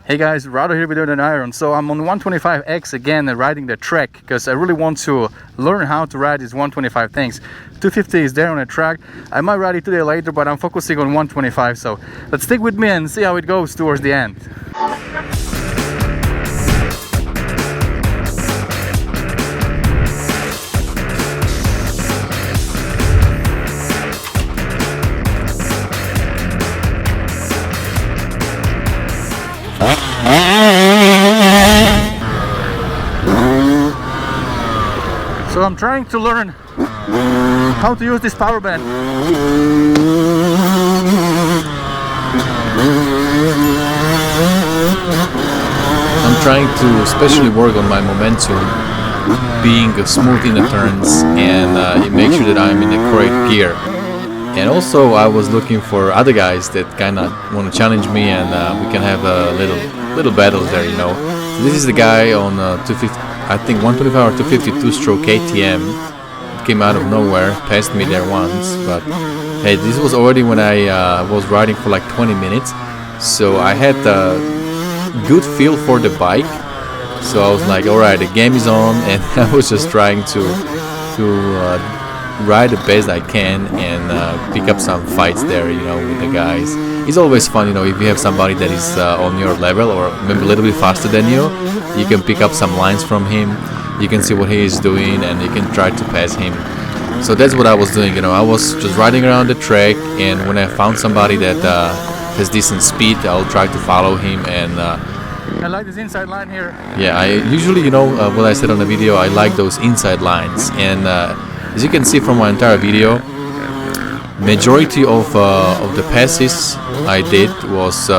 Hey guys, Rado here with an iron. So I'm on 125X again riding the track because I really want to learn how to ride these 125 things. 250 is there on the track. I might ride it today later, but I'm focusing on 125. So let's stick with me and see how it goes towards the end. So I'm trying to learn how to use this power band. I'm trying to especially work on my momentum, being smooth in the turns and make sure that I'm in the correct gear. And also I was looking for other guys that kind of want to challenge me, and we can have a little battles there, you know. So this is the guy on 250. I think 125 or 252 stroke KTM. It came out of nowhere, passed me there once, but hey, this was already when I was riding for like 20 minutes, so I had a good feel for the bike. So I was like, alright, the game is on, and I was just trying to ride the best I can and pick up some fights there, you know, with the guys. It's always fun, you know, if you have somebody that is on your level or maybe a little bit faster than you. You can pick up some lines from him, you can see what he is doing, and you can try to pass him. So that's what I was doing, you know. I was just riding around the track, and when I found somebody that has decent speed, I'll try to follow him. And I like this inside line here. yeah, I usually, you know, what I said on the video, I like those inside lines. And as you can see from my entire video, majority of the passes I did was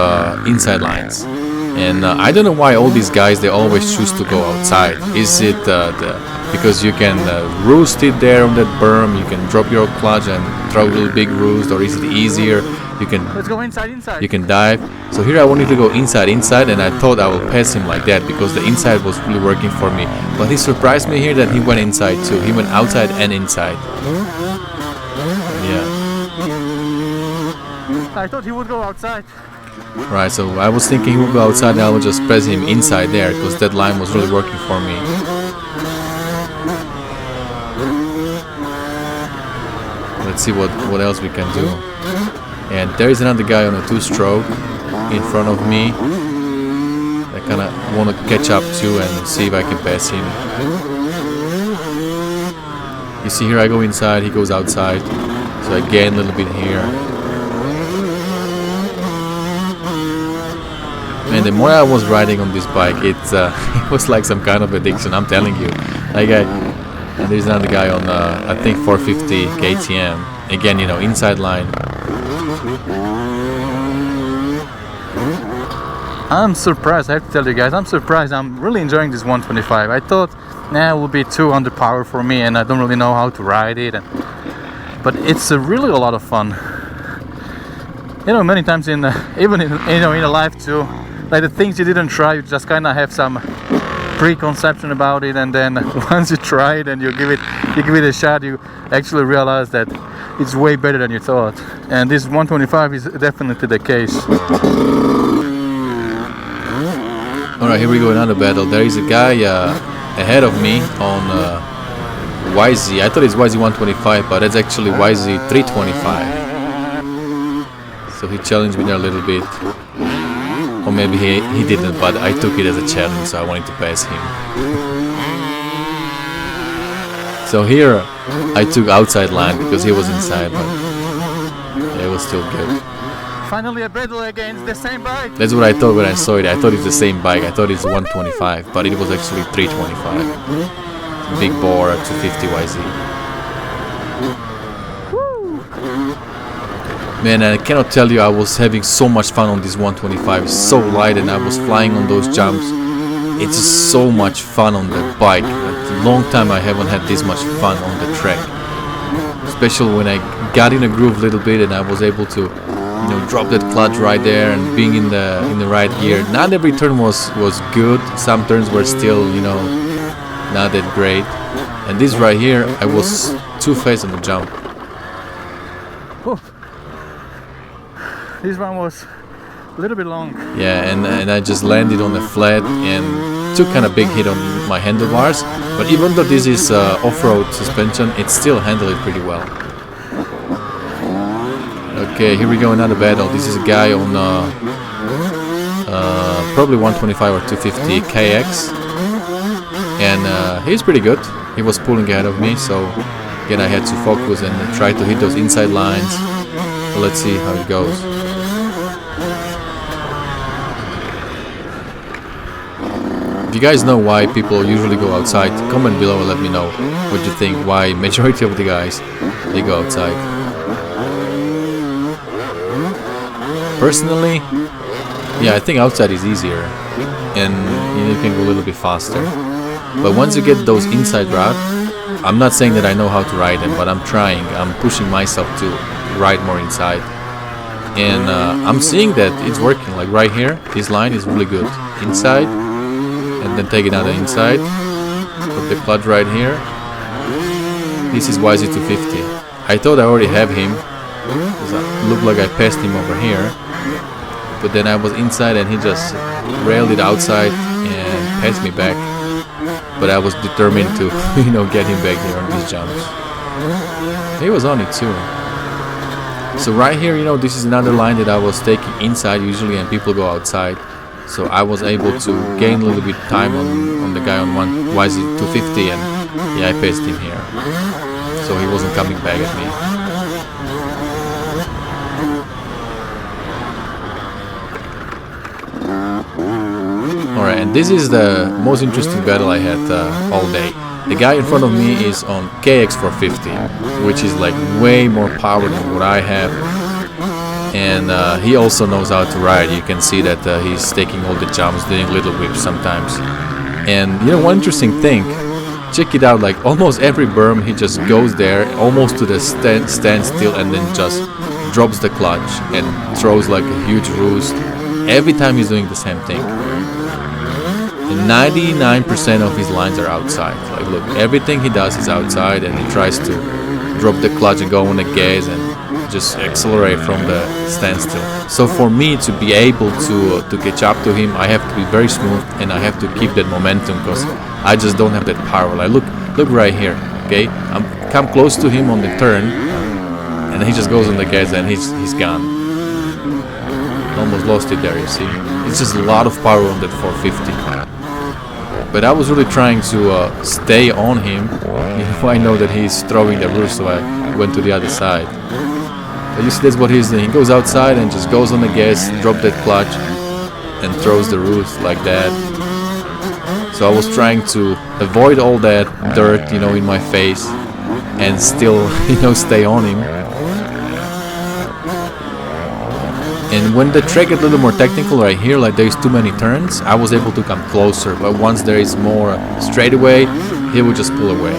inside lines. And I don't know why all these guys, they always choose to go outside. Is it because you can roost it there on that berm, you can drop your clutch and throw a little big roost, or is it easier? You can, let's go inside. You can dive. So here I wanted to go inside, and I thought I will pass him like that because the inside was really working for me. But he surprised me here that he went inside too. He went outside and inside. Yeah. I thought he would go outside. Right, so I was thinking he would go outside and I would just press him inside there because that line was really working for me. Let's see what else we can do. And there is another guy on a 2-stroke in front of me. I kind of want to catch up to and see if I can pass him. You see here I go inside, he goes outside. So I gain a little bit here. And the more I was riding on this bike, it was like some kind of addiction, I'm telling you. Like and there's another guy on, I think 450 KTM. Again, you know, inside line. I'm surprised, I have to tell you guys, I'm surprised. I'm really enjoying this 125. I thought, nah, it would be too underpowered for me and I don't really know how to ride it. But it's really a lot of fun. You know, many times even in life too, like the things you didn't try, you just kind of have some preconception about it, and then once you try it and you give it a shot, you actually realize that it's way better than you thought. And this 125 is definitely the case. Alright, here we go, another battle. There is a guy ahead of me on YZ. I thought it's YZ125, but it's actually YZ325. So he challenged me there a little bit. Or maybe he didn't, but I took it as a challenge, so I wanted to pass him. So here I took outside line because he was inside, but yeah, it was still good. Finally a battle against the same bike. That's what I thought when I saw it. I thought it's the same bike. I thought it's 125, but it was actually 325. Big bore 250 YZ. Man, I cannot tell you, I was having so much fun on this 125. It's so light and I was flying on those jumps. It's just so much fun on the bike. It's a long time I haven't had this much fun on the track. Especially when I got in a groove a little bit and I was able to, you know, drop that clutch right there and being in the right gear. Not every turn was good. Some turns were still, you know, not that great. And this right here, I was too fast on the jump. Oh. This one was little bit long. Yeah, and I just landed on the flat and took kind of big hit on my handlebars. But even though this is off-road suspension, it still handled it pretty well. Okay, here we go, another battle. This is a guy on probably 125 or 250 KX, and he's pretty good. He was pulling ahead of me, so again I had to focus and try to hit those inside lines. So let's see how it goes. If you guys know why people usually go outside, comment below and let me know what you think, why majority of the guys, they go outside. Personally, yeah, I think outside is easier and you can go a little bit faster. But once you get those inside route, I'm not saying that I know how to ride them, but I'm trying, I'm pushing myself to ride more inside. And I'm seeing that it's working, like right here, this line is really good. Inside, and then take another inside, put the clutch right here. This is YZ125. I thought I already have him, because it looked like I passed him over here. But then I was inside and he just railed it outside and passed me back. But I was determined to, get him back here on these jumps. He was on it too. So right here, this is another line that I was taking inside usually and people go outside. So I was able to gain a little bit time on the guy on one YZ125 and yeah, I passed him here. So he wasn't coming back at me. Alright, and this is the most interesting battle I had all day. The guy in front of me is on KX450, which is like way more power than what I have. And he also knows how to ride. You can see that he's taking all the jumps, doing little whips sometimes. And one interesting thing, check it out, like almost every berm he just goes there almost to the standstill and then just drops the clutch and throws like a huge roost. Every time he's doing the same thing. And 99% of his lines are outside. Like look, everything he does is outside and he tries to drop the clutch and go on the gas and just accelerate from the standstill. So for me to be able to catch up to him, I have to be very smooth and I have to keep that momentum because I just don't have that power. Like look right here, okay? I'm come close to him on the turn and he just goes on the gas and he's gone. Almost lost it there, you see. It's just a lot of power on that 450. But I was really trying to stay on him. I know that he's throwing the roost, so I went to the other side. But you see, that's what he's doing. He goes outside and just goes on the gas, drop that clutch, and throws the roost like that. So I was trying to avoid all that dirt, in my face, and still, stay on him. And when the track gets a little more technical right here, like there's too many turns, I was able to come closer. But once there is more straightaway, he would just pull away.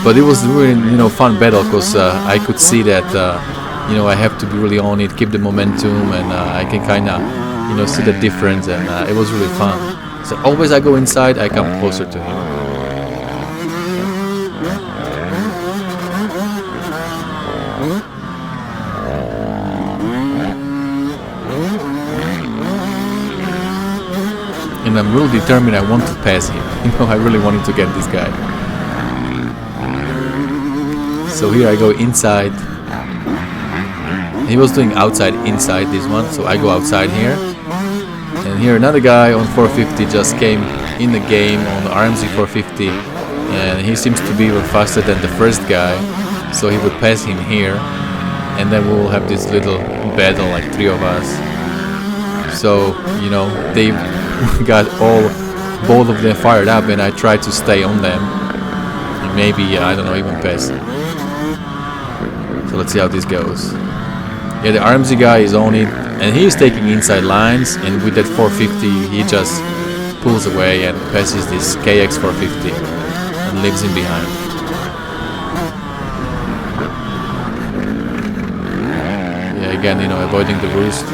But it was really, fun battle because I could see that, I have to be really on it, keep the momentum, and I can kind of, see the difference, and it was really fun. So always I go inside, I come closer to him. And I'm really determined, I want to pass him. I really wanted to get this guy. So here I go inside. He was doing outside, inside this one, so I go outside here. And here another guy on 450 just came in the game on the RMZ 450. And he seems to be even faster than the first guy. So he would pass him here. And then we will have this little battle, like 3 of us. So, they got both of them fired up and I tried to stay on them and maybe I don't know, even pass. So let's see how this goes. Yeah, the RMZ guy is on it and he's taking inside lines, and with that 450 he just pulls away and passes this KX 450 and leaves him behind. Yeah, again, avoiding the roost.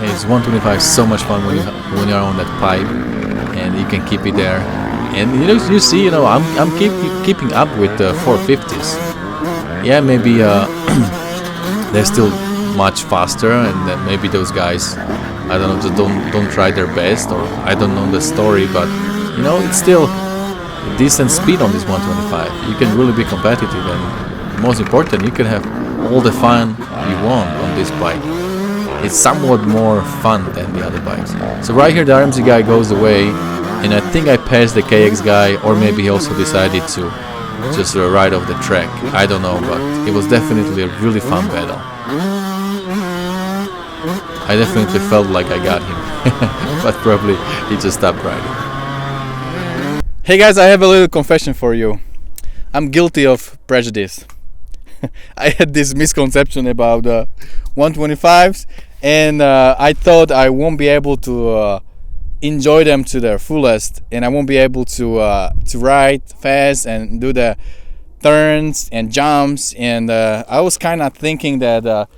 It's 125 is so much fun when you're on that pipe and you can keep it there. And you see, I'm keeping up with the 450s. Yeah, maybe they're still much faster, and then maybe those guys, I don't know, just don't try their best, or I don't know the story, but it's still a decent speed on this 125. You can really be competitive, and most important, you can have all the fun you want on this bike. It's somewhat more fun than the other bikes. So right here the RMZ guy goes away, and I think I passed the KX guy, or maybe he also decided to just ride off the track. I don't know, but it was definitely a really fun battle. I definitely felt like I got him, but probably he just stopped riding. Hey guys, I have a little confession for you. I'm guilty of prejudice. I had this misconception about 125s, and I thought I won't be able to enjoy them to their fullest, and I won't be able to ride fast and do the turns and jumps, and I was kind of thinking that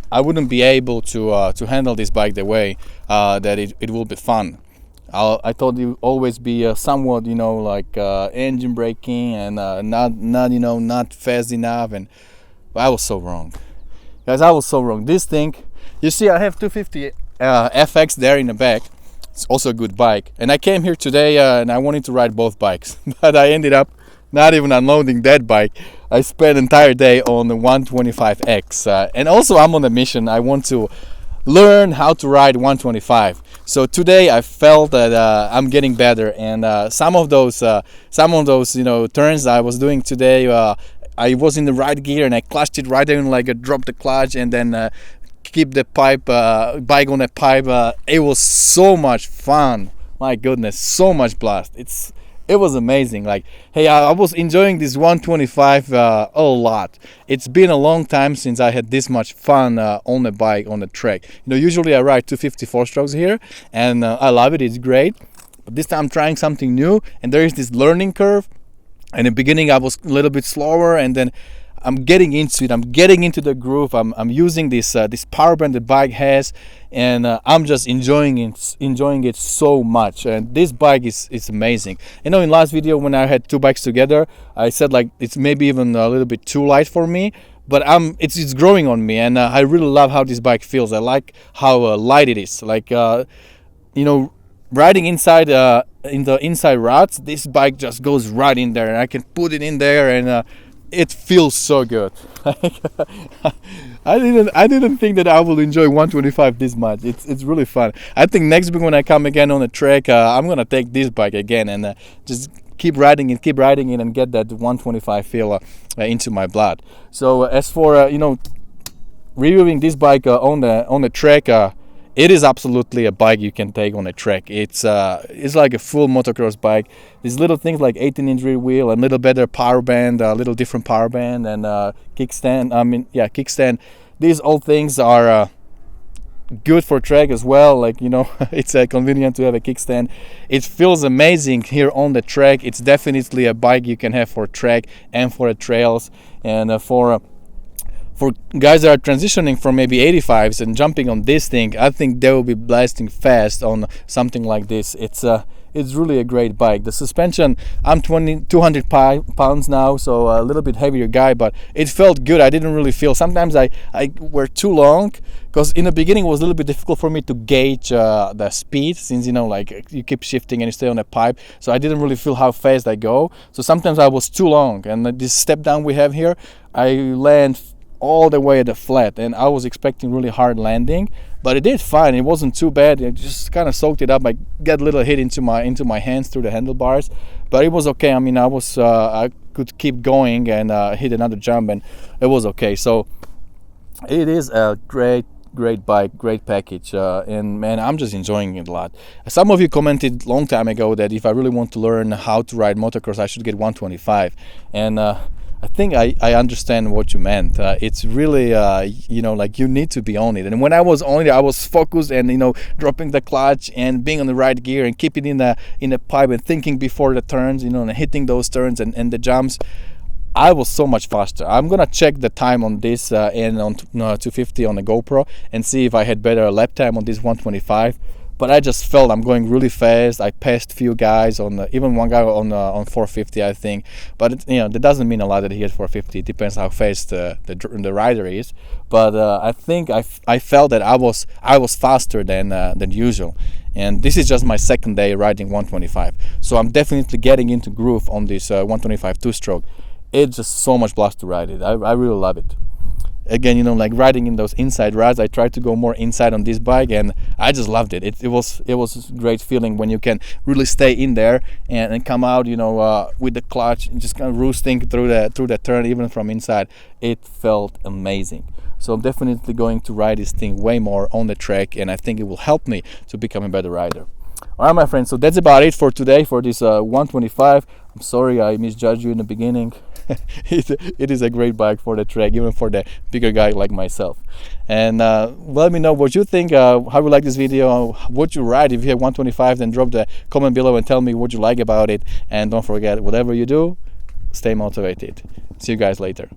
I wouldn't be able to handle this bike the way that it will be fun. I thought it would always be somewhat, like engine braking and not fast enough, and I was so wrong, guys. I was so wrong. This thing, you see, I have 250 FX there in the back. It's also a good bike, and I came here today and I wanted to ride both bikes, but I ended up not even unloading that bike. I spent an entire day on the 125X, and also I'm on a mission. I want to learn how to ride 125. So today I felt that I'm getting better, and some of those turns I was doing today, I was in the right gear and I clutched it right there, and like I dropped the clutch and then keep the bike on the pipe. It was so much fun. My goodness, so much blast. It was amazing. Like, hey, I was enjoying this 125 a lot. It's been a long time since I had this much fun on the bike, on the track. Usually I ride 254 strokes here, and I love it. It's great. But this time I'm trying something new, and there is this learning curve. In the beginning I was a little bit slower, and then I'm getting into it. I'm getting into the groove. I'm using this power band the bike has, and I'm just enjoying it so much. And this bike is amazing. In last video when I had two bikes together, I said like it's maybe even a little bit too light for me, but it's growing on me, and I really love how this bike feels. I like how light it is. Like riding inside in the inside routes, this bike just goes right in there, and I can put it in there, and it feels so good. I didn't think that I will enjoy 125 this much. It's really fun. I think next week when I come again on the track, I'm gonna take this bike again and just keep riding it, and get that 125 feel into my blood. So as for reviewing this bike on the track, it is absolutely a bike you can take on a track. It's like a full motocross bike. These little things like 18-inch rear wheel, a little better power band, a little different power band, and kickstand. Kickstand. These all things are good for track as well. Like it's convenient to have a kickstand. It feels amazing here on the track. It's definitely a bike you can have for track and for the trails, and for guys that are transitioning from maybe 85s and jumping on this thing, I think they will be blasting fast on something like this. It's really a great bike. The suspension, I'm 200 pounds now, so a little bit heavier guy, but it felt good. I didn't really feel, sometimes I were too long, because in the beginning it was a little bit difficult for me to gauge the speed, since like you keep shifting and you stay on a pipe, so I didn't really feel how fast I go. So sometimes I was too long, and this step down we have here, I land all the way at the flat, and I was expecting really hard landing, but it did fine. It wasn't too bad. It just kind of soaked it up. I got a little hit into my hands through the handlebars, but it was okay. I mean, I could keep going and hit another jump, and it was okay. So it is a great bike, great package, and man, I'm just enjoying it a lot. Some of you commented long time ago that if I really want to learn how to ride motocross, I should get 125, and I think I understand what you meant. It's really, like you need to be on it. And when I was on it, I was focused and, dropping the clutch and being on the right gear and keeping in the pipe and thinking before the turns, and hitting those turns and the jumps. I was so much faster. I'm gonna check the time on this and on 250 on the GoPro and see if I had better lap time on this 125. but I just felt I'm going really fast. I passed few guys on even one guy on 450, I think. But that doesn't mean a lot that he hit 450. It depends how fast the rider is. But I think I felt that I was faster than usual. And this is just my second day riding 125, so I'm definitely getting into groove on this 125 two-stroke. It's just so much blast to ride it. I really love it. Again, like riding in those inside rides, I tried to go more inside on this bike, and I just loved it. It was a great feeling when you can really stay in there and come out, with the clutch and just kind of roosting through the turn, even from inside. It felt amazing. So I'm definitely going to ride this thing way more on the track, and I think it will help me to become a better rider. Alright, my friends, so that's about it for today for this 125. I'm sorry I misjudged you in the beginning. It is a great bike for the track, even for the bigger guy like myself. And let me know what you think, how you like this video, what you ride. If you have 125, then drop the comment below and tell me what you like about it. And don't forget, whatever you do, stay motivated. See you guys later.